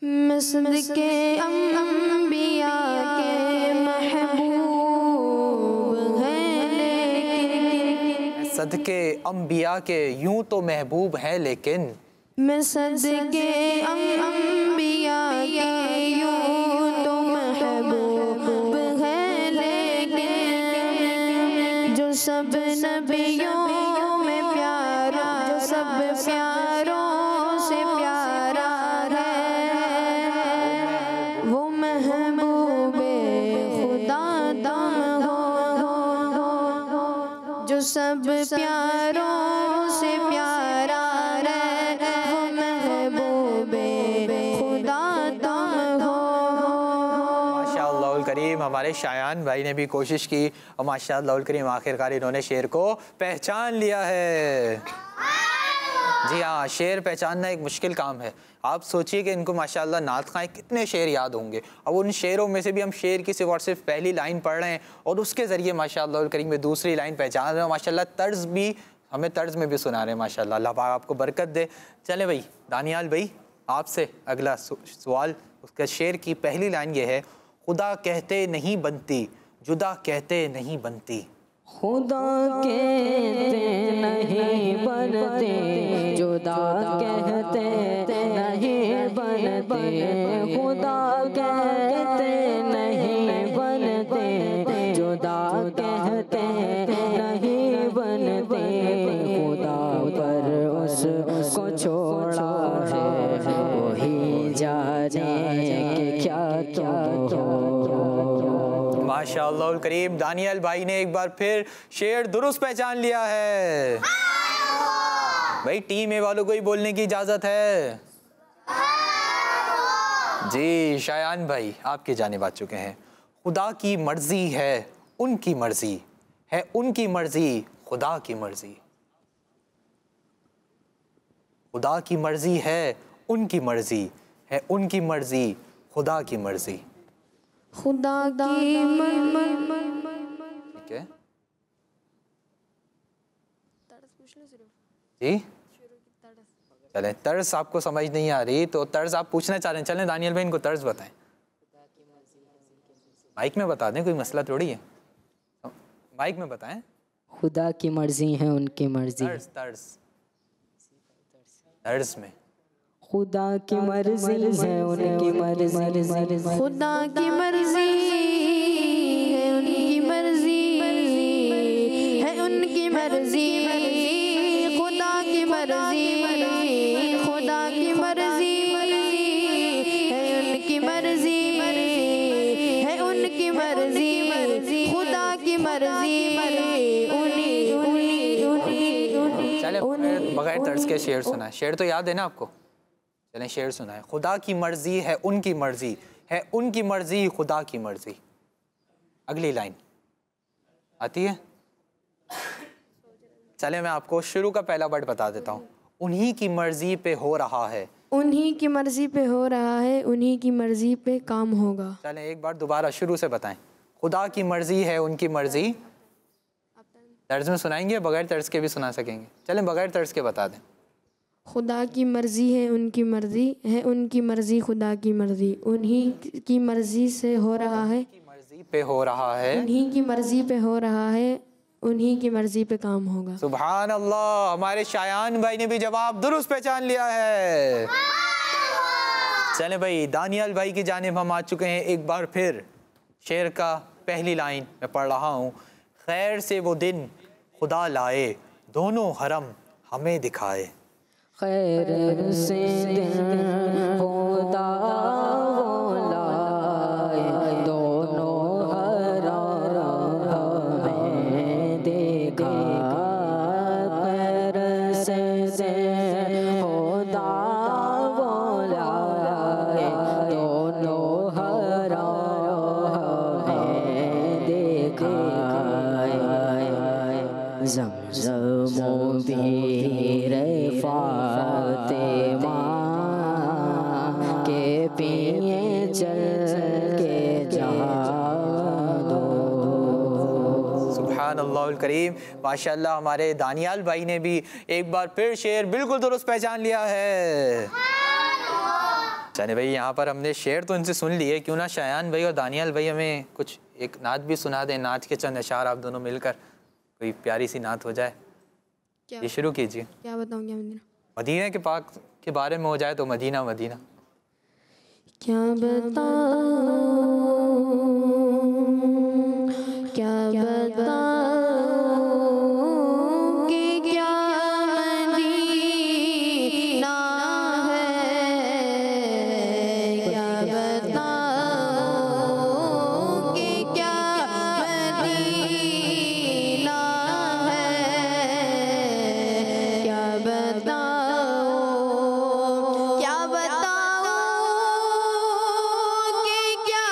मैं सदके अम्बिया के महबूब है लेकिन। सदके अम्बिया के यूं तो महबूब है लेकिन। मैं सदके अम्बिया के यूं तो महबूब है लेकिन। जो सब नबियों में प्यारा, जो सब प्यारों से प्यारा है, वो महबूबे खुदा तुम हो। जो सब प्यारों से प्यारा है, वो महबूबे खुदा तुम हो। माशाअल्लाह करीम हमारे शायान भाई ने भी कोशिश की और माशाअल्लाह करीम आखिरकार इन्होंने शेर को पहचान लिया है। जी हाँ, शेर पहचानना एक मुश्किल काम है। आप सोचिए कि इनको माशाअल्लाह नात खां कितने शेर याद होंगे। अब उन शेरों में से भी हम शेर की सिर्फ और सिर्फ पहली लाइन पढ़ रहे हैं और उसके ज़रिए माशाअल्लाह करीम में दूसरी लाइन पहचान रहे हैं। माशाअल्लाह तर्ज भी हमें तर्ज में भी सुना रहे हैं माशाअल्लाह। अल्लाह पाक आपको बरकत दे। चले भाई दानियाल भाई आपसे अगला सवाल, उसका शेर की पहली लाइन ये है, खुदा कहते नहीं बनती, जुदा कहते नहीं बनती। खुदा कहते नहीं बनते, जुदा कहते नहीं बनते। खुदा कहते नहीं बनते, जुदा कहते नहीं बनते। खुदा पर उसको छोड़ा है, वही जाने कि क्या तुम हो। माशाअल्लाह करीम। दानियल भाई ने एक बार फिर शेर दुरुस्त पहचान लिया है। भाई टीम ए वालों को ही बोलने की इजाजत है। जी शायान भाई आपकी जानिब आ चुके हैं। खुदा की मर्जी है उनकी मर्जी है, उनकी मर्जी खुदा की मर्जी। खुदा की मर्जी है उनकी मर्जी है, उनकी मर्जी खुदा की मर्जी। खुदा की ठीक है जी। चलें, तर्ज आपको समझ नहीं आ रही तो तर्ज आप पूछना चाह रहे हैं, चलें दानियल भाई इनको तर्ज बताएं। माइक में बता दें, कोई मसला थोड़ी है, माइक में बताएं। खुदा की मर्जी है उनकी मर्जी। तर्ज तर्ज तर्ज में खुदा की मर्जी है उनकी मर्जी। खुदा की मर्जी है उनकी मर्जी है, उनकी मर्जी खुदा की मर्जी, खुदा की मर्जी है उनकी मर्जी है, उनकी मर्जी खुदा की मर्जी। चले बगैर तर्ज के शेर सुनाए। शेर तो याद है ना आपको? चलें शेर सुनाए। खुदा की मर्जी है उनकी मर्जी है, उनकी मर्जी खुदा की मर्जी। अगली लाइन आती है। चले मैं आपको शुरू का पहला वर्ड बता देता हूँ। उन्हीं की मर्जी पे हो रहा है, उन्हीं की मर्जी पे हो रहा है, उन्हीं की मर्जी पे काम होगा। चलें एक बार दोबारा शुरू से बताएं। खुदा की मर्जी है उनकी मर्जी। तर्ज में सुनाएंगे, बगैर तर्ज के भी सुना सकेंगे। चलें बगैर तर्ज के बता दें। खुदा की मर्जी है उनकी मर्जी है, उनकी मर्जी खुदा की मर्जी, उन्हीं की मर्जी से हो रहा है, मर्जी पे हो रहा है, उन्हीं की मर्जी पे हो रहा है, उन्हीं की मर्जी पे काम होगा। सुभान अल्लाह। हमारे शायान भाई ने भी जवाब दुरुस्त पहचान लिया है। चलें भाई दानियल भाई की जानिब हम आ चुके हैं। एक बार फिर शेर का पहली लाइन मैं पढ़ रहा हूँ। खैर से वो दिन खुदा लाए, दोनों हरम हमें दिखाए। खैर से दिन खुदा लाए, दोनों हरम हमें दिखाए। खैर से दिन खुदा लाए, दोनों हरम हमें दिखाए। ज़मज़म भी फातिमा के पिए चल के जहाँ दो। सुभान अल्लाह करीम। माशाअल्लाह हमारे दानियाल भाई ने भी एक बार फिर शेर बिल्कुल दुरुस्त पहचान लिया है। चले भाई यहाँ पर हमने शेर तो इनसे सुन लिए, क्यों ना शायान भाई और दानियाल भाई हमें कुछ एक नात भी सुना दें। नाच के चंद अशार आप दोनों मिलकर कोई प्यारी सी नात हो जाए। ये शुरू कीजिए। क्या बताऊँ? क्या मदीना मदीना के पाक के बारे में हो जाए तो मदीना मदीना। क्या बताऊँ, क्या बताऊँ कि क्या मदीना है, क्या बताऊँ कि क्या मदीना है, क्या बताऊँ, क्या बताऊँ कि क्या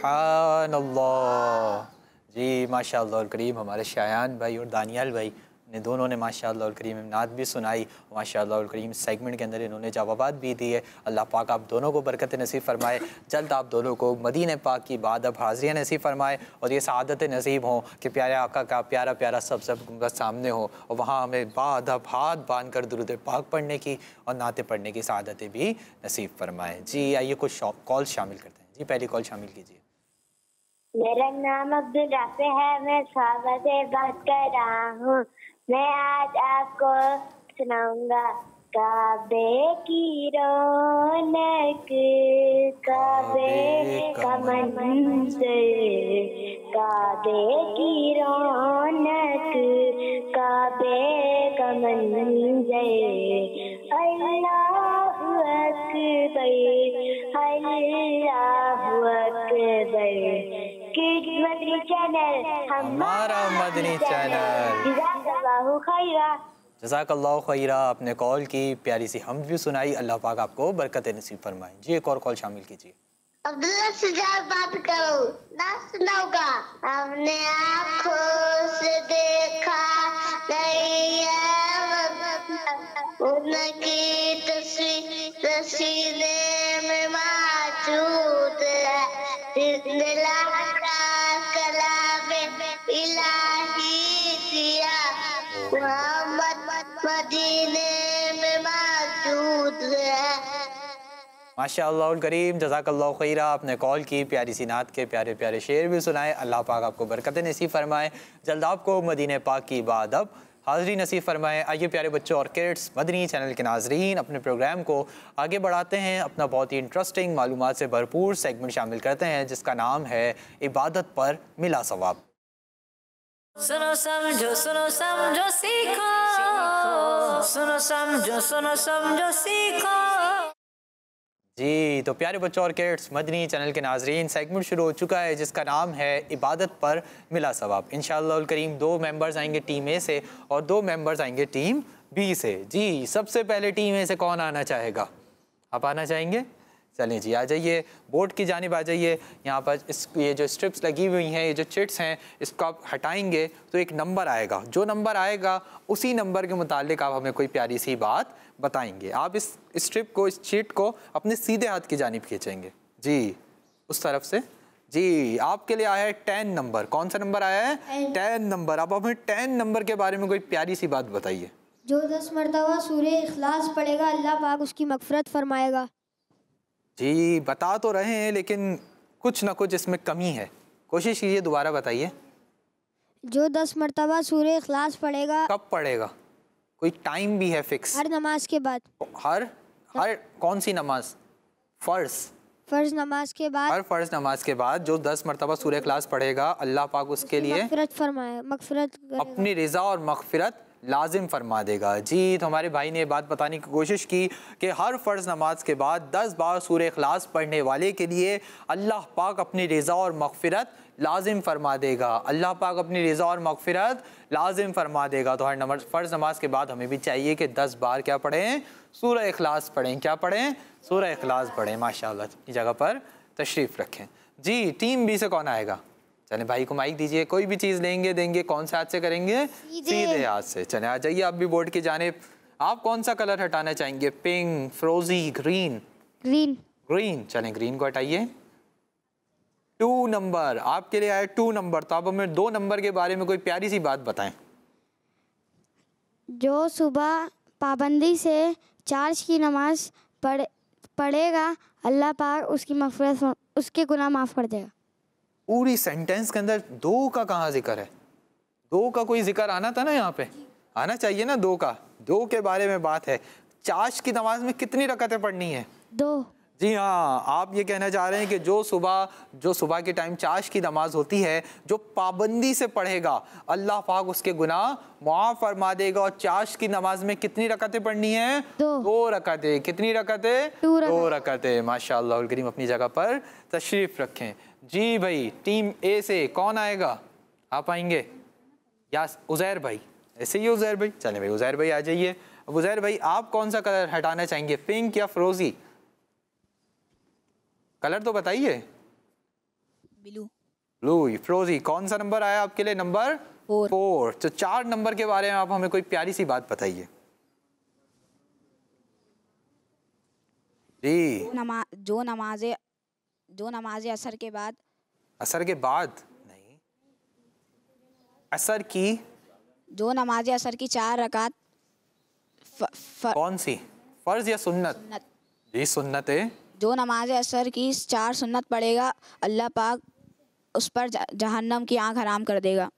सुभान अल्लाह। जी माशाअल्लाह करीम, हमारे शायान भाई और दानियाल भाई ने दोनों ने माशाअल्लाह करीम नात भी सुनाई, माशाअल्लाह करीम सेगमेंट के अंदर इन्होंने जवाबात भी दिए। अल्लाह पाक आप दोनों को बरकत नसीब फरमाए, जल्द आप दोनों को मदीने पाक की बादब हाज़िरियाँ नसीब फरमाए और ये सआदत नसीब हों कि प्यारे आका का प्यारा प्यारा सब सामने हो और वहाँ हमें बादब हाथ बांध कर दुरूद पाक पढ़ने की और नाते पढ़ने की सआदतें भी नसीब फरमाए। जी आइए कुछ कॉल शामिल करते हैं। जी पहली कॉल शामिल कीजिए। मेरा नाम अब्दुल राफे है, मैं स्वागत से बात कर रहा हूँ। मैं आज आपको सुनाऊंगा काबे की रौनक, काबे का मंज़र, काबे की रौनक, काबे का मंज़र, अल्लाहु अकबर, अल्लाहु अकबर। किड्स मदनी चैनल हमारा मदनी चैनल। जज़ाकल्लाहु खैरा। जज़ाकल्लाहु खैरा। आपने कॉल की, प्यारी सी हम भी सुनाई, अल्लाह पाक आपको बरकत नसीब फरमाए। जी एक और कॉल शामिल कीजिए। अब्दुल्ला सुजात बात करो ना सुनाऊंगा। हमने आँखों से देखा नहीं है उनकी तस्वीर सीने में मौजूद है, दिला का कलाम इलाही दिया मोहम्मद मदीने में मौजूद है। माशाअल्लाह करीम, जज़ाकल्लाहु खैरा। आपने कॉल की, प्यारी सी नात के प्यारे प्यारे शेर भी सुनाए। अल्लाह पाक आपको बरकत नसीब फरमाए, जल्द आपको मदीने पाक की बादब हाज़री नसीब फरमाए। आइए प्यारे बच्चों और किड्स मदनी चैनल के नाजरीन, अपने प्रोग्राम को आगे बढ़ाते हैं। अपना बहुत ही इंटरेस्टिंग मालूमात से भरपूर सेगमेंट शामिल करते हैं जिसका नाम है इबादत पर मिला सवाब। सुनो समझो सीखो, सुनो समझो सीखो। जी तो प्यारे बच्चों और किड्स मदनी चैनल के नाजरीन, सेगमेंट शुरू हो चुका है जिसका नाम है इबादत पर मिला सवाब। इंशाअल्लाह करीम 2 मेंबर्स आएंगे टीम ए से और 2 मेंबर्स आएंगे टीम बी से। जी सबसे पहले टीम ए से कौन आना चाहेगा? आप आना चाहेंगे? चलें जी आ जाइए, बोर्ड की जानिब आ जाइए। यहाँ पर ये जो स्ट्रिप्स लगी हुई हैं, ये जो चिट्स हैं, इसको आप हटाएंगे तो एक नंबर आएगा। जो नंबर आएगा उसी नंबर के मुतालिक आप हमें कोई प्यारी सी बात बताएंगे। आप इस स्ट्रिप को, इस चिट को अपने सीधे हाथ की जानिब खींचेंगे। जी उस तरफ से। जी आपके लिए आया है 10 नंबर। कौन सा नंबर आया है? 10 नंबर। आप हमें 10 नंबर के बारे में कोई प्यारी सी बात बताइए। जो 10 मरतबा सूरह इखलास पढ़ेगा अल्लाह पाक उसकी मगफरत फरमाएगा। जी बता तो रहे हैं लेकिन कुछ ना कुछ इसमें कमी है, कोशिश कीजिए दोबारा बताइए। जो 10 मरतबा सूरह इखलास पढ़ेगा। कब पढ़ेगा? कोई टाइम भी है फिक्स? हर नमाज के बाद। हर कौन सी नमाज? फर्ज नमाज के बाद। हर फर्ज नमाज के बाद जो 10 मरतबा सूरह इखलास पढ़ेगा अल्लाह पाक उसके लिए मगफिरत अपनी रिज़ा और मगफिरत लाजिम फरमा देगा। जी तो हमारे भाई ने बात बताने की कोशिश की कि हर फ़र्ज़ नमाज के बाद 10 बार सूरह इखलास पढ़ने वाले के लिए अल्लाह पाक अपनी रिज़ा और मगफिरत लाजिम फरमा देगा। अल्लाह पाक अपनी रिज़ा और मगफिरत लाजिम फरमा देगा। तो हर फ़र्ज़ नमाज के बाद हमें भी चाहिए कि 10 बार क्या पढ़ें? सूरह इखलास पढ़ें। क्या पढ़ें? सूरह इखलास पढ़ें। माशाअल्लाह अपनी जगह पर तशरीफ़ रखें। जी टीम बी से कौन आएगा? चलें भाई को माइक दीजिए। कोई भी चीज़ लेंगे देंगे कौन से हाथ से करेंगे? सीधे हाथ से। चलें आ जाइए आप भी बोर्ड की जानिब। आप कौन सा कलर हटाना चाहेंगे? पिंक, फ्रोजी, ग्रीन? ग्रीन। चलें ग्रीन को हटाइए। 2 नंबर आपके लिए आया 2 नंबर। तो आप हमें 2 नंबर के बारे में कोई प्यारी सी बात बताएं। जो सुबह पाबंदी से चार्ज की नमाज पढ़ेगा अल्लाह पाक उसकी मगफिरत, उसके गुनाह माफ़ कर देगा। पूरी सेंटेंस के अंदर 2 का कहाँ जिक्र है? 2 का कोई जिक्र आना था ना, यहाँ पे आना चाहिए ना 2 का। 2 के बारे में बात है। चाश की नमाज में कितनी रकातें पढ़नी है? 2। जी हाँ, आप ये कहना चाह रहे हैं कि जो सुबह के टाइम चाश की नमाज होती है, जो पाबंदी से पढ़ेगा अल्लाह पाक उसके गुनाह माफ़ फरमा देगा। और चाश की नमाज में कितनी रकातें पढ़नी है? 2 रकातें। कितनी रकातें? 2 रकातें। माशाअल्लाह करीम अपनी जगह पर तशरीफ़ रखें। जी भाई टीम ए से कौन आएगा? आप आएंगे या उज़ैर भाई? ऐसे ही उज़ैर भाई। चलें भाई उज़ैर भाई आ जाइए। अब उज़ैर भाई आप कौन सा कलर हटाना चाहेंगे? पिंक या फ्रोजी? कलर तो बताइए। ब्लू। ब्लू। फिरोजी, कौन सा नंबर आया आपके लिए? नंबर 4। तो 4 नंबर के बारे में आप हमें कोई प्यारी सी बात बताइए जी। जो नमाज असर के बाद। असर के बाद नहीं, असर की, जो नमाज असर की 4 रकात कौन सी, फर्ज या सुन्नत? जी सुन्नत है। जो नमाज असर की 4 सुन्नत पढ़ेगा अल्लाह पाक उस पर जहन्नम की आग हराम कर देगा।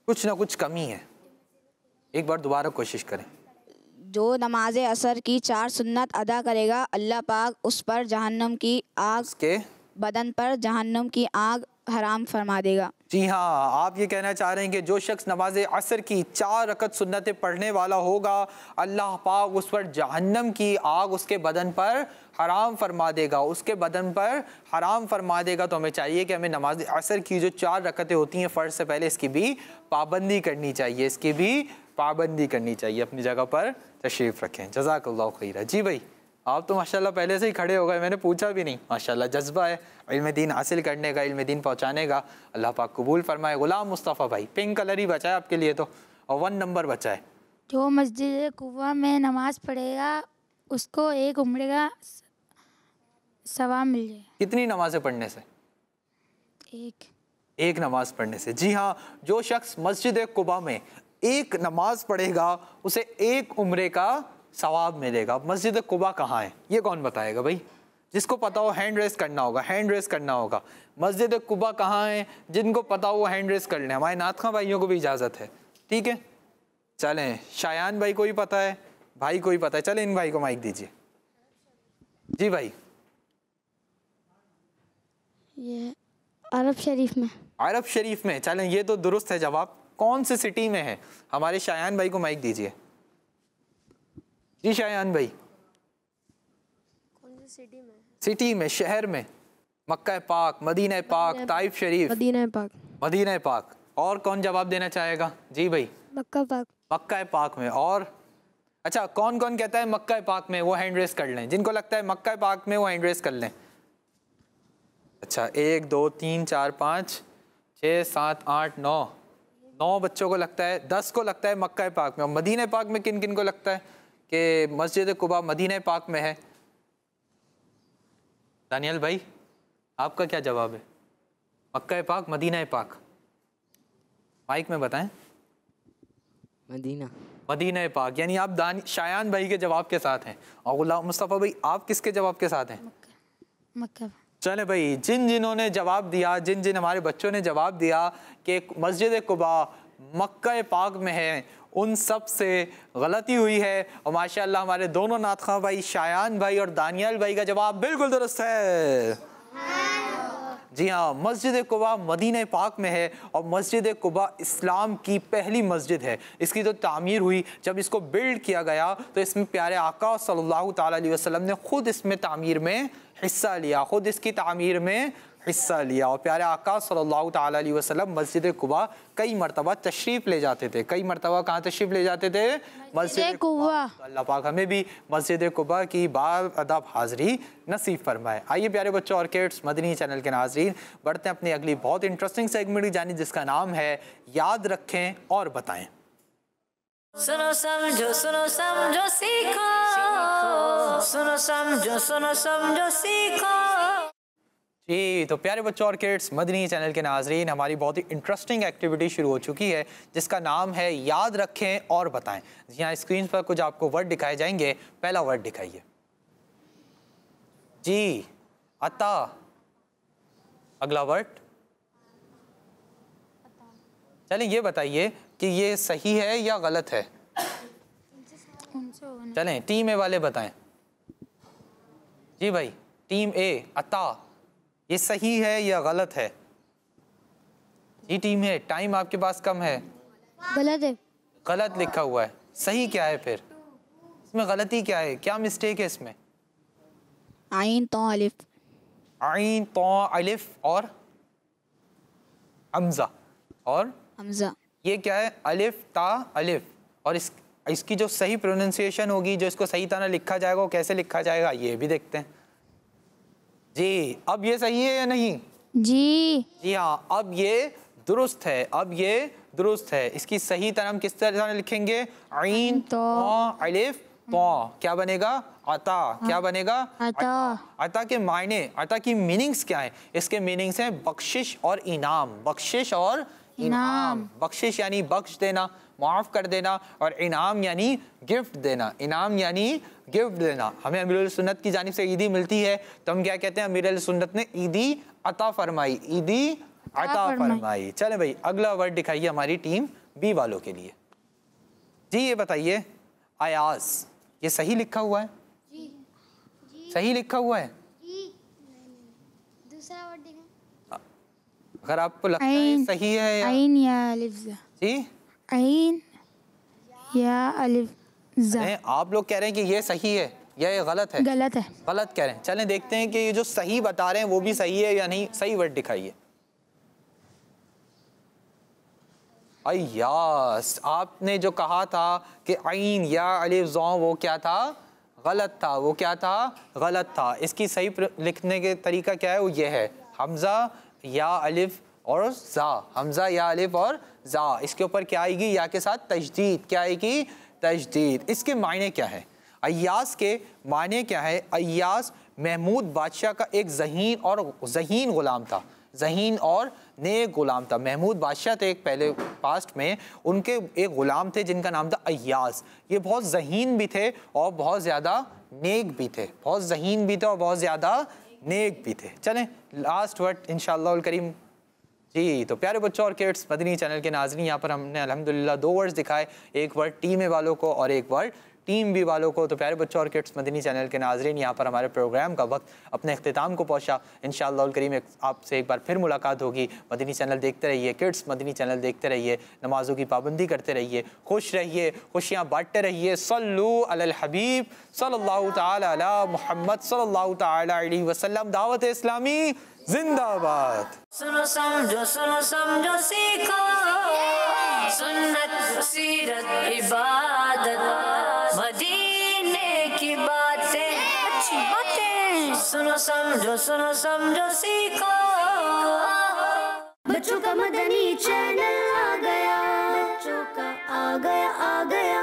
कुछ ना कुछ कमी है, एक बार दोबारा कोशिश करें। जो नमाज असर की 4 सुन्नत अदा करेगा अल्लाह पाक उस पर जहन्नम की आग, के बदन पर जहन्नम की आग हराम फरमा देगा। जी हाँ, आप ये कहना चाह रहे हैं कि जो शख्स नमाज असर की 4 रकत सुन्नतें पढ़ने वाला होगा अल्लाह पाक उस पर जहन्नम की आग उसके बदन पर हराम फरमा देगा, उसके बदन पर हराम फरमा देगा। तो हमें चाहिए कि हमें नमाज असर की जो 4 रकतें होती हैं फ़र्ज से पहले, इसकी भी पाबंदी करनी चाहिए, इसकी भी पाबंदी करनी चाहिए। अपनी जगह पर तशरीफ़ रखें। जज़ाकल्लाहु खैरा। जी भाई, आप तो माशाल्लाह पहले से ही खड़े हो गए, मैंने पूछा भी नहीं। माशाल्लाह जज्बा है इल्म दीन हासिल करने का, इल्म दीन पहुँचाने का। अल्लाह पाक कबूल फरमाए। गुलाम मुस्तफ़ा भाई, पिंक कलर ही बचा है आपके लिए तो, और 1 नंबर बचा है। जो मस्जिद कुबा में नमाज पढ़ेगा उसको 1 उम्र का सवाब मिल जाए। कितनी नमाज़ें पढ़ने से? एक नमाज पढ़ने से। जी हाँ, जो शख्स मस्जिद कुबा में 1 नमाज पढ़ेगा उसे 1 उम्रे का सवाब मिलेगा। मस्जिद कुबा कहाँ है ये कौन बताएगा भाई? जिसको पता हो हैंड रेस करना होगा, हैंड रेस करना होगा। मस्जिद कुबा कहाँ है, जिनको पता हो हैंड रेस कर लें। हमारे नात खां भाइयों को भी इजाज़त है, ठीक है। चलें, शायान भाई को ही पता है, भाई को ही पता है। चलें, इन भाई को माइक दीजिए। जी भाई। ये अरब शरीफ में। अरब शरीफ में, चलें ये तो दुरुस्त है जवाब। कौन सी सिटी में है? हमारे शायान भाई को माइक दीजिए। जी शायान भाई। कौन सी सिटी में? सिटी में, शहर में। मक्का पाक, मदीना पाक, ताइफ शरीफ। मदीना पाक। मदीना पाक। और कौन जवाब देना चाहेगा? जी भाई। मक्का पाक। मक्का पाक में। और अच्छा, कौन कौन कहता है मक्का पाक में? वो हैंड रेस कर लें। जिनको लगता है मक्का पाक में वो हैंड रेस कर लें। अच्छा, 1 2 3 4 5 6 7 8 9 बच्चों को लगता है, 10 को लगता है मक्का पाक में। और मदीना पाक में किन किन को लगता है कि मस्जिद कुबा मदीना पाक में है? दानियल भाई, आपका क्या जवाब है? मक्का पाक, मदीना पाक? माइक में बताएं। मदीना। मदीना पाक, यानी आप शायान भाई के जवाब के साथ हैं। और गुलाम मुस्तफ़ा भाई, आप किसके जवाब के साथ हैं? मक्का। चले भाई, जिन्होंने जवाब दिया, जिन हमारे बच्चों ने जवाब दिया कि मस्जिद कुबा मक्का पाक में है, उन सब से गलती हुई है। और माशाअल्लाह हमारे दोनों नातख़्वां भाई शायान भाई और दानियाल भाई का जवाब बिल्कुल दुरुस्त है। जी हाँ, मस्जिद कुबा मदीना पाक में है। और मस्जिद कुबा इस्लाम की पहली मस्जिद है। इसकी जो तामीर हुई, जब इसको बिल्ड किया गया तो इसमें प्यारे आका सल्लल्लाहु ताला अलैहि वसल्लम ने खुद इसमें तामीर में हिस्सा लिया, खुद इसकी तामीर में हिस्सा लिया। और प्यारे आका सल्लल्लाहु ताला अलैहि वसल्लम मस्जिद कुबा कई मरतबा तशरीफ़ ले जाते थे। कई मरतबा कहाँ तशरीफ़ ले जाते थे? मस्जिद कुबा। अल्लाह पाक हमें भी मस्जिद कुबा की बाअदब हाज़री नसीब फरमाए। आइए प्यारे बच्चों और किड्स, मदनी चैनल के नाज़रीन, बढ़ते हैं अपनी अगली बहुत इंटरेस्टिंग सेगमेंट की जानिब, जिसका नाम है याद रखें और बताएं। सुनो समझो सीखो, सुनो समझो सीखो। जी, तो प्यारे बच्चों और किड्स, मदनी चैनल के नाज़रीन, हमारी बहुत ही इंटरेस्टिंग एक्टिविटी शुरू हो चुकी है जिसका नाम है याद रखें और बताएं। यहाँ स्क्रीन पर कुछ आपको वर्ड दिखाए जाएंगे। पहला वर्ड दिखाइए जी, अता। अगला वर्ड, चलिए ये बताइए कि ये सही है या गलत है? चलें टीम ए वाले बताएं। जी भाई, टीम ए, अता, ये सही है या गलत है? जी टीम है, टाइम आपके पास कम है। गलत है। गलत लिखा हुआ है, सही क्या है फिर? इसमें गलती क्या है, क्या मिस्टेक है इसमें? आइन तो अलिफ। आइन तो अलिफ और हमजा। और हमजा, ये क्या है? अलिफ ता अलिफ। और इसकी जो सही प्रोनाउंसिएशन होगी, जो इसको सही तरह लिखा जाएगा, वो कैसे लिखा जाएगा ये भी देखते हैं। जी, अब ये सही है या नहीं? जी। जी हाँ, अब ये दुरुस्त है, अब ये दुरुस्त है। इसकी सही तरह हम किस तरह लिखेंगे? आइन तो अलिफ तो, क्या बनेगा? अता। क्या बनेगा? अता। अता के मायने, अता की मीनिंग्स क्या है? इसके मीनिंग्स हैं बख्शिश और इनाम। बख्शिश और इनाम। बख्शिश यानी बख्श देना, माफ़ कर देना, और इनाम यानी गिफ्ट देना। इनाम यानी गिफ्ट देना। हमें अमीरुल सुन्नत की जानिब से ईदी मिलती है तो हम क्या कहते हैं? अमीरुल सुन्नत ने ईदी अता फरमाई, ईदी अता फरमाई। चले भाई, अगला वर्ड दिखाइए हमारी टीम बी वालों के लिए। जी ये बताइए, अयास, ये सही लिखा हुआ है? जी। सही लिखा हुआ है? जी। दूसरा वर्ड दिखाएं। अगर आपको लगता है सही है या आइन या अलिफ ज़ा। जी, आइन या अलिफ ज़ा। आप लोग कह रहे हैं कि ये सही है या ये गलत है? गलत है। गलत कह रहे हैं। चलें देखते हैं कि ये जो सही बता रहे हैं वो भी सही है या नहीं। सही वर्ड दिखाइए। अयास, आपने जो कहा था कि आइन या अलिफ ज़ा, वो क्या था? गलत था। वो क्या था? गलत था। इसकी सही लिखने के तरीका क्या है? वो ये है, हमज़ा या अलिफ और ज़ा। हमज़ा या अलिफ और ज़ा। इसके ऊपर क्या आएगी? या के साथ तजदीद। क्या आएगी? तजदीद। इसके मायने क्या है? अय्यास के मायने क्या है? अय्यास महमूद बादशाह का एक ज़हीन ग़ुलाम था। ज़हीन और नेक ग़ुलाम था। महमूद बादशाह थे एक पहले पास्ट में, उनके एक ग़ुलाम थे जिनका नाम था अय्यास। ये बहुत ज़हीन भी थे और बहुत ज़्यादा नेक भी थे। बहुत ज़हीन भी थे और बहुत ज़्यादा नेक भी थे। चलें लास्ट वर्ड इंशाअल्लाह करीम। जी तो प्यारे बच्चों और किड्स, मदनी चैनल के नाज़रीन, यहाँ पर हमने अल्हम्दुलिल्लाह 2 वर्ड्स दिखाए, एक वर्ड टीम ए वालों को और एक वर्ड टीम बी वालों को। तो प्यारे बच्चों और किड्स, मदनी चैनल के नाज़रीन, यहाँ पर हमारे प्रोग्राम का वक्त अपने अख्तिताम को पहुँचा। इंशाअल्लाह करीम आपसे एक बार फिर मुलाकात होगी। मदनी चैनल देखते रहिए किड्स, मदनी चैनल देखते रहिए, नमाज़ों की पाबंदी करते रहिए, खुश रहिए, खुशियाँ बांटते रहिए। सल्लू अलल हबीब सल्लल्लाहु ताला अला मुहम्मद सल्लल्लाहु ताला अलैहि वसल्लम। दावत इस्लामी जिंदाबाद। सुनो समझो सीखो, सुन्नत सीरत इबादत, मदीने की बातें, अच्छी बातें। सुनो समझो सीखो। बच्चों का मदनी चैनल आ गया, बच्चों का आ गया